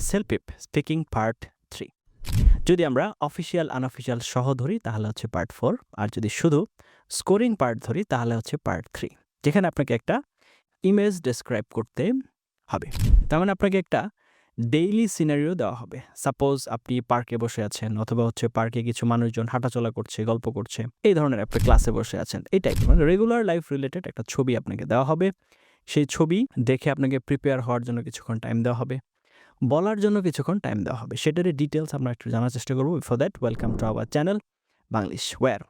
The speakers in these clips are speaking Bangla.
সেলপিপ স্পিকিং পার্ট 3। যদি আমরা অফিসিয়াল আনঅফিসিয়াল সহ ধরি তাহলে হচ্ছে পার্ট 4, আর যদি শুধু স্কোরিং পার্ট ধরি তাহলে হচ্ছে পার্ট 3, যেখানে আপনাকে একটা ইমেজ ডেসক্রাইব করতে হবে। তার মানে আপনাকে একটা ডেইলি সিনারিও দেওয়া হবে। সাপোজ আপনি পার্কে বসে আছেন, অথবা হচ্ছে পার্কে কিছু মানুষজন হাঁটাচলা করছে, গল্প করছে, এই ধরনের একটা ক্লাসে বসে আছেন, এই টাইপের মানে রেগুলার লাইফ রিলেটেড একটা ছবি আপনাকে দেওয়া হবে। সেই ছবি দেখে আপনাকে প্রিপেয়ার হওয়ার জন্য কিছুক্ষণ টাইম দেওয়া হবে, বলার জন্য কিছুক্ষণ টাইম দেওয়া হবে। সেটারই ডিটেলস আমরা একটু জানার চেষ্টা করবো। Before that, welcome to our channel Banglish, where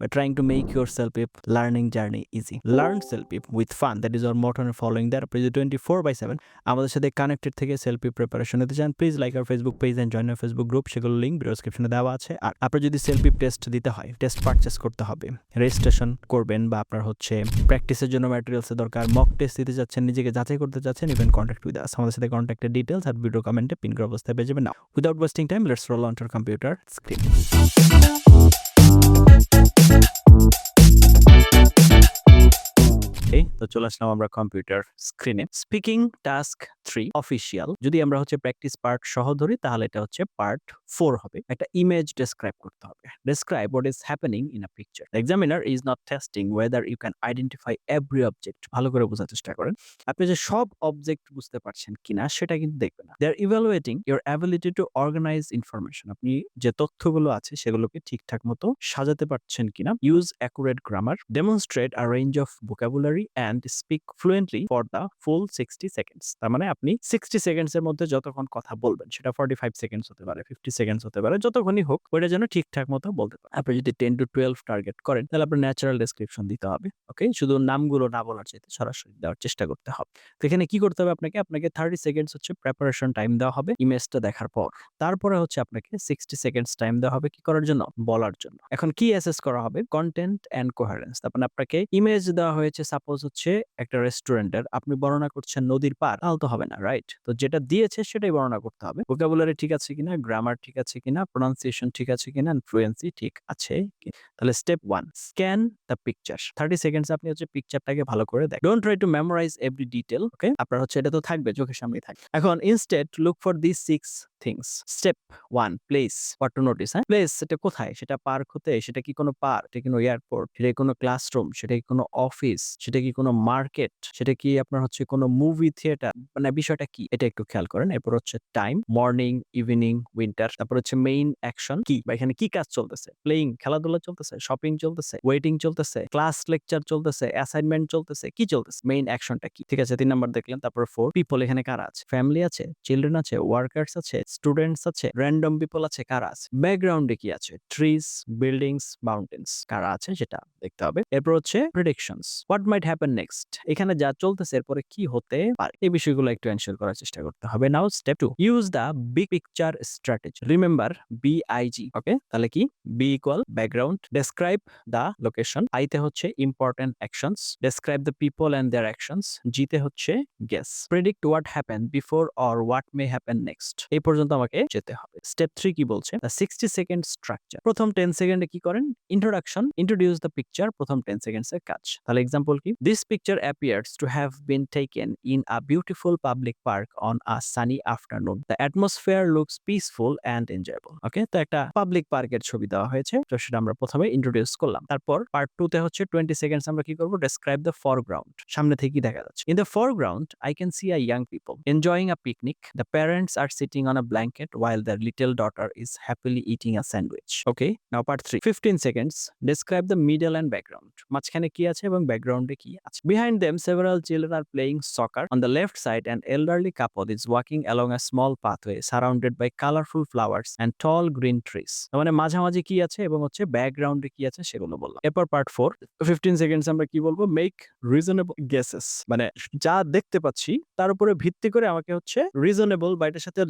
we're trying to make your self-pip learning journey easy. Learn self-pip with fun. That is our motto, and following that, please 24/7 আমাদের সাথে কানেক্টেড থেকে সেলফি প্রিপারেশন নিতে চান, please like our Facebook page and join our Facebook group. সেগুলো লিঙ্ক ভিডিও ডেসক্রিপশনে দেওয়া আছে। আর আপনার যদি সেলফি টেস্ট দিতে হয়, টেস্ট পারচেস করতে হবে, রেজিস্ট্রেশন করবেন, বা আপনার হচ্ছে প্র্যাকটিসের জন্য ম্যাটেরিয়ালসের দরকার, মক টেস্ট দিতে যাচ্ছেন, নিজেকে যাচাই করতে চাচ্ছেন, ইভেন কন্ট্যাক্ট উইথ আস। আমাদের সাথে কন্ট্যাক্টের ডিটেলস আর ভিডিও কমেন্টে পিন করা অবস্থায় পেয়ে যাবেন। Now without wasting time, let's roll on to our computer screen. তো চলে আসলাম আমরা কম্পিউটার স্ক্রিনে। Speaking task 3 official. যদি আমরা হচ্ছে প্র্যাকটিস পার্ট সহ ধরি তাহলে এটা হচ্ছে পার্ট 4 হবে। একটা ইমেজ ডেসক্রাইব করতে হবে। Describe what is happening in a picture. The examiner is not testing whether you can identify every object. ভালো করে বোঝার চেষ্টা করেন। আপনি যে সব অবজেক্ট বুঝতে পারছেন কিনা সেটা কিন্তু দেখবে না। They are evaluating your ability to organise information. আপনি যে তথ্যগুলো আছে সেগুলোকে ঠিকঠাক মতো সাজাতে পারছেন কিনা। Use accurate grammar. Demonstrate a range of vocabulary and speak fluently for the full 60 seconds. তার মানে আপনি 60 সেকেন্ডস এর মধ্যে যতক্ষণ কথা বলবেন, সেটা 45 সেকেন্ডস হতে পারে, 50 সেকেন্ডস হতে পারে, যতক্ষণই হোক ওইটা যেন ঠিকঠাক মতো বলতে পারেন। আপনি যদি 10 to 12 টার্গেট করেন তাহলে আপনার ন্যাচারাল ডেসক্রিপশন দিতে হবে। ওকে, শুধু নামগুলো না বলার চাইতে সরাসরি দেওয়ার চেষ্টা করতে হবে। তো এখানে কি করতে হবে আপনাকে 30 সেকেন্ডস হচ্ছে প্রিপারেশন টাইম দেওয়া হবে ইমেজটা দেখার পর। তারপরে হচ্ছে আপনাকে 60 সেকেন্ডস টাইম দেওয়া হবে কি করার জন্য? বলার জন্য। এখন কি অ্যাসেস করা হবে? Content and coherence. তারপর আপনাকে ইমেজ দেওয়া হয়েছে সাপোজ হচ্ছে একটা রেস্টুরেন্টের, আপনি বর্ণনা করছেন নদীর পার, তাহলে তো হবে না, রাইট? তো যেটা দিয়েছে সেটাই বর্ণনা করতে হবে। ভোকাবুলারি ঠিক আছে কিনা, গ্রামার ঠিক আছে কিনা, প্রোনাউন্সিয়েশন ঠিক আছে কিনা, ফ্লুয়েন্সি ঠিক আছে কি। তাহলে step 1, scan the picture. 30 seconds আপনি হচ্ছে পিকচারটাকে ভালো করে দেখেন। Don't try to memorise every detail. Okay, আপনার হচ্ছে এটা তো থাকবে, চোখের সামনেই থাকবে। এখন instead look for this 6 things. Step 1, place, what to notice. হ্যাঁ, প্লেস সেটা কোথায়? সেটা পার্ক হতে, সেটা কি কোনো পার্ক, এটা কোনো এয়ারপোর্ট, সেটা কি কোনো ক্লাসরুম, সেটা কি কোনো অফিস, সেটা কি কোনো মার্কেট, সেটা কি আপনার হচ্ছে কোনো মুভি থিয়েটার, মানে বিষয়টা কি এটা একটু খেয়াল করেন। এরপর হচ্ছে টাইম, মর্নিং, ইভিনিং, উইন্টার। তারপর হচ্ছে মেইন অ্যাকশন কি, বা এখানে কি কাজ চলতেছে? প্লেইং, খেলাধুলা চলতেছে, শপিং চলতেছে, ওয়েটিং চলতেছে, ক্লাস লেকচার চলতেছে, অ্যাসাইনমেন্ট চলতেছে, কি চলতেছে? মেইন অ্যাকশনটা কি? ঠিক আছে, 3 নাম্বার দেখলেন। তারপর 4, পিপল, এখানে কারা আছে? ফ্যামিলি আছে, চিলড্রেন আছে, ওয়ার্কার্স আছে, স্টুডেন্টস আছে, র্যান্ডম পিপল আছে, কারা আছে? ব্যাকগ্রাউন্ডে কি আছে? ট্রিজ, বিল্ডিংস, মাউন্টেন্স, কারা আছে সেটা দেখতে হবে। এরপর হচ্ছে predictions, what might happen next. এখানে যা চলতেছে এরপরে কি হতে পারে, এই বিষয়গুলো একটু এনশিওর করার চেষ্টা করতে হবে। Now step 2, use the big picture strategy. Remember BIG। Okay, তাহলে কি? B equal background, describe the location, আইতে হচ্ছে important actions, describe the people and their actions, জিতে হচ্ছে guess, predict what happen before or what may happen next. এই পর্যন্ত আমাকে যেতে হবে। স্টেপ 3 কি বলছে? 60 সেকেন্ড স্ট্রাকচার। প্রথম 10 সেকেন্ডে কি করেন? ইন্ট্রোডাকশন, ইন্ট্রোডিউস দ্য পিকচার, প্রথম 10 সেকেন্ডস এর কাজ। তাহলে এক্সাম্পল কি? This picture appears to have been taken in a beautiful public park on a sunny afternoon. The atmosphere looks peaceful and enjoyable. ওকে, তো একটা পাবলিক পার্কের ছবি দেওয়া হয়েছে, তো সেটা আমরা প্রথমে ইন্ট্রোডিউস করলাম। তারপর পার্ট 2 তে হচ্ছে 20 সেকেন্ডস আমরা কি করব? Describe the foreground. সামনে থেকে কি দেখা যাচ্ছে? In the foreground, I can see a young people enjoying a picnic. The parents are sitting on a blanket while their little daughter is happily eating a sandwich. Okay, now part 3, 15 seconds. Describe the middle and background. মাঝখানে কি আছে এবং ব্যাকগ্রাউন্ডে কি আছে? Behind them, several children are playing soccer. On the left side, an elderly couple is walking along a small pathway surrounded by colorful flowers and tall green trees. মানে মাঝামাঝি কি আছে এবং হচ্ছে ব্যাকগ্রাউন্ডে কি আছে সেগুলো বললাম। এরপর পার্ট 4, 15 সেকেন্ডস আমরা কি বলবো? Make reasonable guesses. মানে যা দেখতে পাচ্ছি তার উপরে ভিত্তি করে আমাকে হচ্ছে রিজনেবল বা এটার সাথে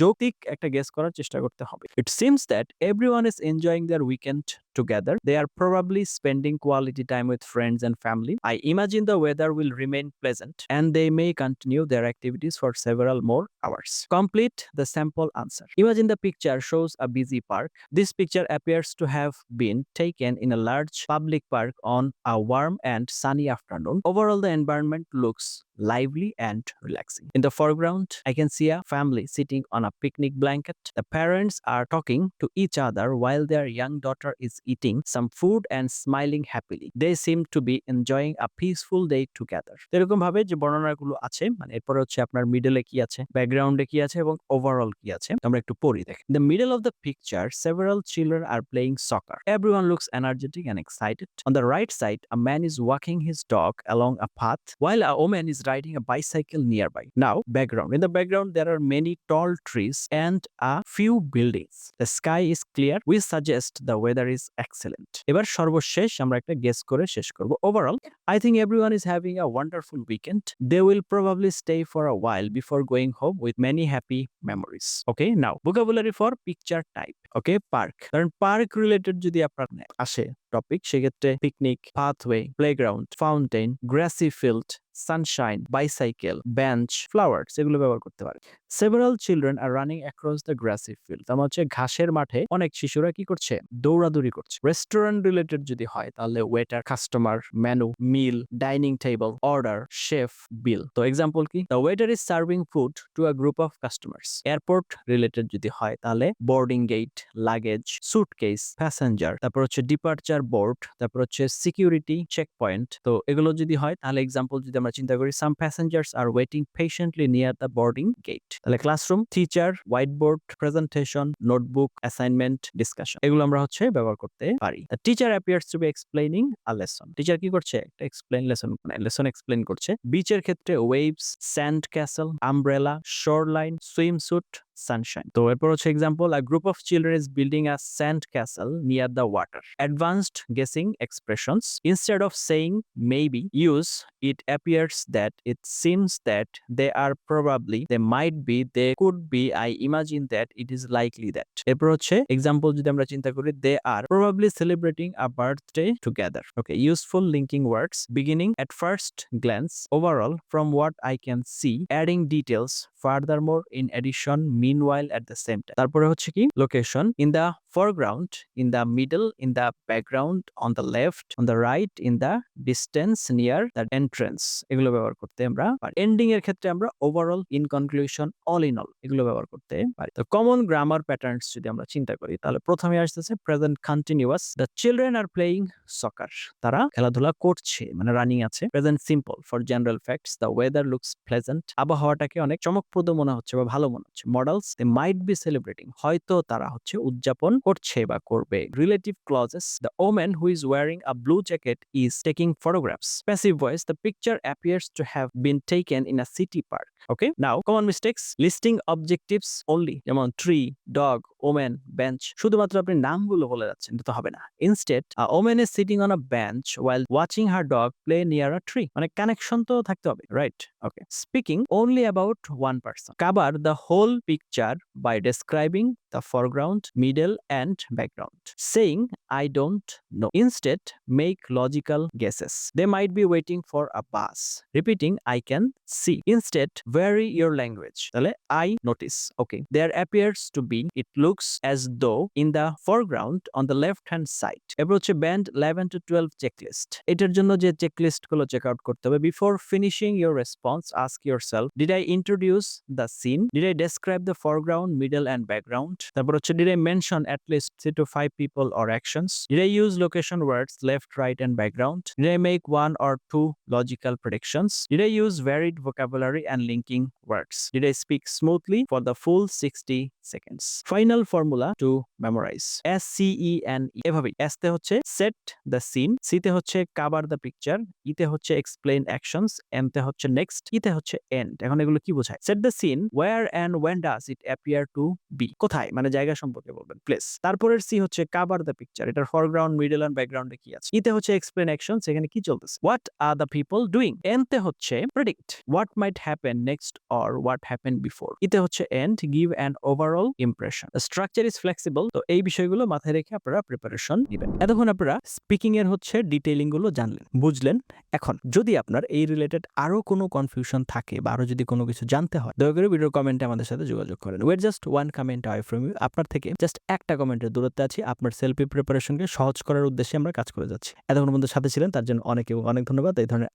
যৌক্তিক একটা গেস করার চেষ্টা করতে হবে। It seems that everyone is enjoying their weekend together. They are probably spending quality time with friends and family. I imagine the weather will remain pleasant and they may continue their activities for several more hours. Complete the sample answer. Imagine the picture shows a busy park. This picture appears to have been taken in a large public park on a warm and sunny afternoon. Overall, the environment looks lively and relaxing. In the foreground, I can see a family sitting on a picnic blanket. The parents are talking to each other while their young daughter is eating some food and smiling happily. They seem to be enjoying a peaceful day together. এরকম ভাবে যে বর্ণনাগুলো আছে মানে এরপরে হচ্ছে আপনার মিডলে কি আছে, ব্যাকগ্রাউন্ডে কি আছে এবং ওভারঅল কি আছে আমরা একটু পড়ি দেখেন। In the middle of the picture, several children are playing soccer. Everyone looks energetic and excited. On the right side, a man is walking his dog along a path while a woman is riding a bicycle nearby. Now, background. In the background, there are many tall trees and a few buildings. The sky is clear. We suggest the weather is excellent. এবার সর্বশেষ আমরা একটা গেস করে শেষ করব। Overall, I think everyone is having a wonderful weekend. They will probably stay for a while before going home with many happy memories. Okay, now vocabulary for picture type. Okay, park. কারণ পার্ক রিলেটেড যদি আপনার আসে টপিক সেক্ষেত্রে picnic, pathway, playground, fountain, grassy field, sunshine, bicycle, bench, flowers এগুলো ব্যবহার করতে পারে। Several children are running across the grassy field, তার হচ্ছে ঘাসের মাঠে অনেক শিশুরা কি করছে, দৌড়াদৌড়ি করছে। রেস্টুরেন্ট রিলেটেড যদি হয় তাহলে waiter, customer, menu, meal, dining table, order, chef, bill. তো এক্সাম্পল কি, the waiter is serving food to a group of customers. Airport related যদি হয় তাহলে boarding gate, luggage, suitcase, passenger, তারপর হচ্ছে ডিপার্চার বোর্ড, তারপর হচ্ছে সিকিউরিটি চেক পয়েন্ট। তো এগুলো যদি হয় তাহলে এক্সাম্পল যদি আমরা চিন্তা করি, some passengers are waiting patiently near the boarding gate. তাহলে classroom, teacher, white board, presentation, notebook, assignment, discussion এগুলো আমরা হচ্ছে ব্যবহার করতে পারি। The teacher appears to be explaining a lesson. Teacher কি করছে, একটা এক্সপ্লেইন লেসন মানে লেসন এক্সপ্লেইন করছে। বিচের ক্ষেত্রে waves, sand castle, umbrella, shoreline, swimsuit, sunshine. তো এরপর হচ্ছে example, a group of children is building a sand castle near the water. Advanced guessing expressions, instead of saying maybe, use it appears that, it seems that, they are probably, they might be, they could be, I imagine that, it is likely that। এরপর হচ্ছে এক্সাম্পল যদি আমরা চিন্তা করি, they are probably celebrating a birthday together। Okay, useful linking words, beginning, at first glance, overall, from what I can see, adding details, furthermore, in addition, meanwhile, at the same time। তারপরে হচ্ছে কি, location, in the foreground, in the middle, in the background, on the left, on the right, in the distance, near the entrance এগুলো ব্যবহার করতে আমরা পারি। এন্ডিং এর ক্ষেত্রে আমরা overall, in conclusion, all in all এগুলো ব্যবহার করতে পারি। তো কমন গ্রামার প্যাটার্নস যদি আমরা চিন্তা করি তাহলে প্রথমে আসতেছে present continuous, the children are playing soccer, তারা খেলাধুলা করছে মানে রানিং আছে। Present simple, for general facts, the weather looks pleasant, আবহাওয়াটাকে অনেক চমকপ্রদ মনে হচ্ছে বা ভালো মনে হচ্ছে। Modals, they might be celebrating, হয়তো তারা হচ্ছে উদযাপন করছে বা করবে। Relative clauses, the woman who is wearing a blue jacket is taking photographs. Passive voice, the picture appears to have been taken in a city park। Okay, now common mistakes, listing objectives only, যেমন tree, dog, woman, bench, শুধুমাত্র আপনি নামগুলো বলে যাচ্ছেন, এটা তো হবে না। Instead, a woman is sitting on a bench while watching her dog play near a tree, মানে কানেকশন তো থাকতে হবে, right? Okay, speaking only about one person, cover the whole picture by describing the foreground, middle and background, saying I don't know, instead make logical guesses, they might be waiting for a bus, repeating I can see, instead vary your language, তাহলে I notice, okay, there appears to be, it looks as though, in the foreground, on the left hand side। এবার হচ্ছে band 11 to 12 checklist, এটার জন্য যে চেকলিস্ট গুলো চেক আউট করতে হবে। Before finishing your response, ask yourself, did I introduce the scene, did I describe the foreground, middle and background, তারপর হচ্ছে did I mention at least 3 to 5 people or actions, did I use location words left, right and background, did I make 1 or 2 logical predictions, did I use varied vocabulary and linking words, did I speak smoothly for the full 60 seconds। Final formula to memorize, SCENE, এভাবেই। S তে হচ্ছে set the scene, C তে হচ্ছে cover the picture, E তে হচ্ছে explain actions, M তে হচ্ছে next, E তে হচ্ছে end। এখন এগুলো কি বোঝায়? Set the scene, where and when does it appear to be, কোথায় কোথায়, মানে জায়গা সম্পর্কে বলবেন, প্লেস। তারপরের সি হচ্ছে কভার দ্য পিকচার, এটার ফরগ্রাউন্ড, মিডল এন্ড ব্যাকগ্রাউন্ডে কি আছে। ইতে হচ্ছে এক্সপ্লেন অ্যাকশন, সেখানে কি চলতেছে। What are the people doing. এনতে হচ্ছে predict what might happen next or what happen before. ইতে হচ্ছে and give an overall impression. Structure is flexible. তো এই বিষয়গুলো মাথায় রেখে আপনারা প্রিপারেশন নেবেন। এতক্ষণ আপনারা স্পিকিং এর হচ্ছে ডিটেইলিং গুলো জানলেন, বুঝলেন। এখন যদি আপনার এই রিলেটেড আরো কোনো কনফিউশন থাকে বা আরো যদি কোনো কিছু জানতে হয়, দয়া করে ভিডিওর কমেন্টে আমাদের সাথে যোগাযোগ করেন। Wait just one comment away from you. আপনার থেকে জাস্ট একটা কমেন্টের দূরত্বে আছি। আপনার সেলফি প্রিপারেশনকে সহজ করার উদ্দেশ্যে আমরা কাজ করে যাচ্ছি। এতক্ষণ পর্যন্ত সাথে ছিলেন তার জন্য অনেক ধন্যবাদ। এই ধরনের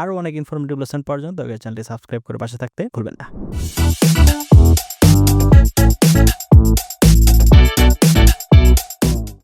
আরো অনেক ইনফরমেটিভ লেসন পাওয়ার জন্য দয়া করে চ্যানেলটি সাবস্ক্রাইব করে পাশে থাকতে ভুলবেন না।